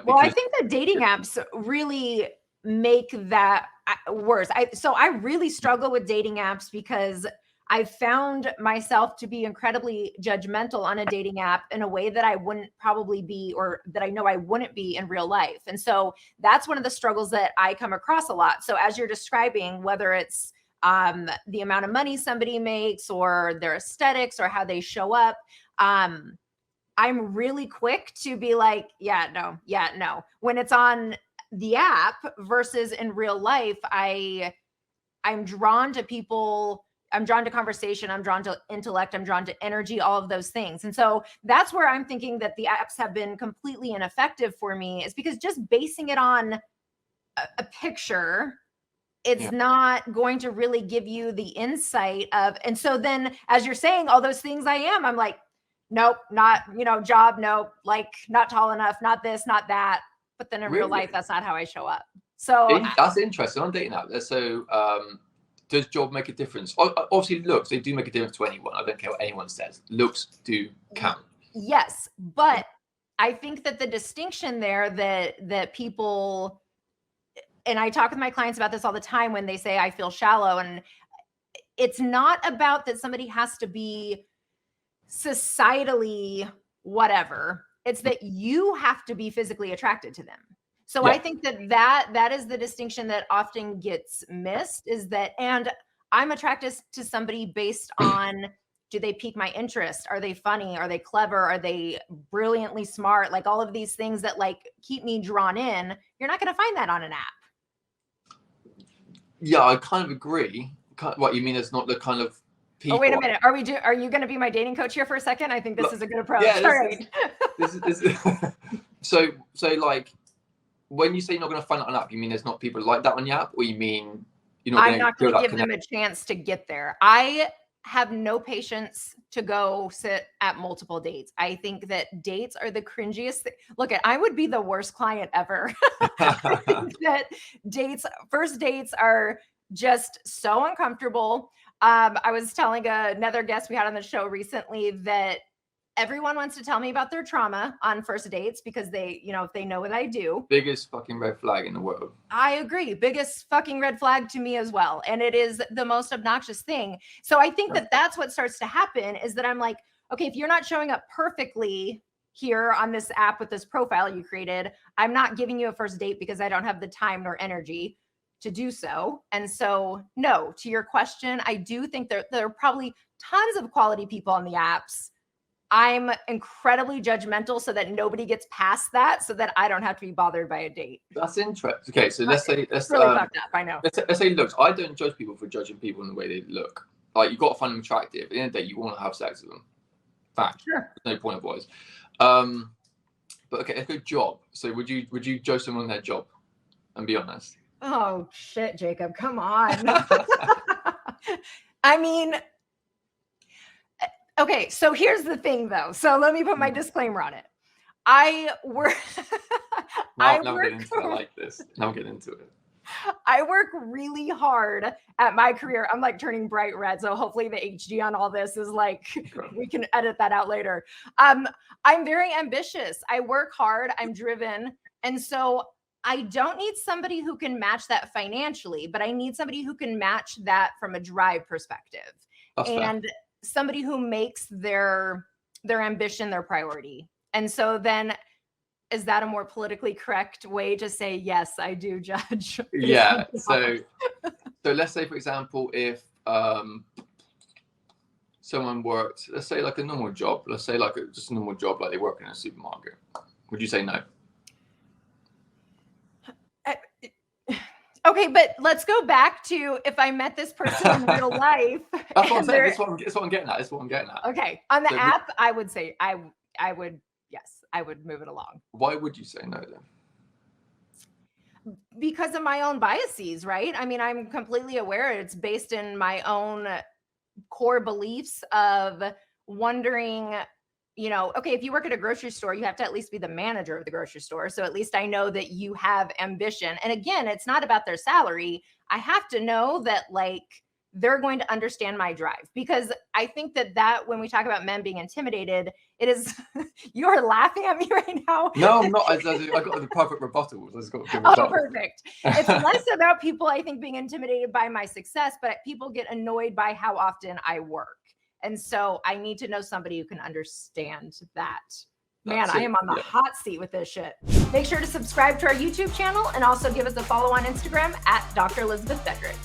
Well, I because think the dating apps really make that worse. I really struggle with dating apps because I found myself to be incredibly judgmental on a dating app in a way that I wouldn't probably be, or that I know I wouldn't be in real life. And so that's one of the struggles that I come across a lot. So as you're describing, whether it's the amount of money somebody makes or their aesthetics or how they show up, I'm really quick to be like, yeah, no. When it's on the app versus in real life, I'm drawn to people, I'm drawn to conversation, I'm drawn to intellect, I'm drawn to energy, all of those things. And so that's where I'm thinking that the apps have been completely ineffective for me, is because just basing it on a picture, it's not going to really give you the insight of, and so then as you're saying all those things I'm like, nope, not, job, nope, like not tall enough, not this, not that. But then in real life, that's not how I show up. So that's interesting on dating app. So does job make a difference? Obviously, looks, they do make a difference to anyone. I don't care what anyone says. Looks do count. Yes, but I think that the distinction there that people, and I talk with my clients about this all the time when they say I feel shallow, and it's not about that somebody has to be societally whatever. It's that you have to be physically attracted to them. So I think that is the distinction that often gets missed, is that, and I'm attracted to somebody based on, do they pique my interest? Are they funny? Are they clever? Are they brilliantly smart? Like all of these things that like keep me drawn in. You're not going to find that on an app. Yeah, I kind of agree. What you mean is not the kind of people. Oh, wait a minute. Are you going to be my dating coach here for a second? I think this is a good approach. Yeah, this is so like, when you say you're not going to find it on an app, you mean there's not people like that on the app, or you mean I'm not going to give them a chance to get there? I have no patience to go sit at multiple dates. I think that dates are the cringiest thing. Look, I would be the worst client ever. I think that first dates are just so uncomfortable. I was telling another guest we had on the show recently that everyone wants to tell me about their trauma on first dates because they, if they know what I do. Biggest fucking red flag in the world. I agree. Biggest fucking red flag to me as well. And it is the most obnoxious thing. So I think that that's what starts to happen, is that I'm like, okay, if you're not showing up perfectly here on this app with this profile you created, I'm not giving you a first date because I don't have the time nor energy to do so. And so, no, to your question, I do think there are probably tons of quality people on the apps. I'm incredibly judgmental so that nobody gets past that, so that I don't have to be bothered by a date. That's interesting. Okay, so let's really fucked up. I know. Let's say looks. I don't judge people for judging people in the way they look. Like, you've got to find them attractive. At the end of the day, you want to have sex with them. Fact. Sure. There's no point otherwise. But okay, let's go job. So would you judge someone on their job and be honest? Oh shit, Jacob, come on. I mean, okay, so here's the thing though. So let me put my disclaimer on it. I work Now I'm getting into it. I like this. Now I'm getting into it. I work really hard at my career. I'm like turning bright red. So hopefully the HG on all this is like, we can edit that out later. I'm very ambitious. I work hard. I'm driven. And so I don't need somebody who can match that financially, but I need somebody who can match that from a drive perspective. That's and fair. Somebody who makes their ambition their priority. And so then, is that a more politically correct way to say, yes, I do judge? Yeah. So let's say, for example, if someone worked, let's say like a normal job, just a normal job, like they work in a supermarket, would you say no? Okay, but let's go back to if I met this person in real life. That's what I'm saying. That's what I'm getting at. Okay, on the app, I would say I would, yes, I would move it along. Why would you say no then? Because of my own biases, right? I mean, I'm completely aware it's based in my own core beliefs of wondering, okay, if you work at a grocery store, you have to at least be the manager of the grocery store. So at least I know that you have ambition. And again, it's not about their salary. I have to know that, like, they're going to understand my drive. Because I think that when we talk about men being intimidated, it is, you're laughing at me right now. No, I'm not. I got the perfect rebuttals. I just got to give Oh, perfect. It's less about people, I think, being intimidated by my success, but people get annoyed by how often I work. And so I need to know somebody who can understand that. Man, I am on the hot seat with this shit. Make sure to subscribe to our YouTube channel and also give us a follow on Instagram at Dr. Elizabeth Fedrick.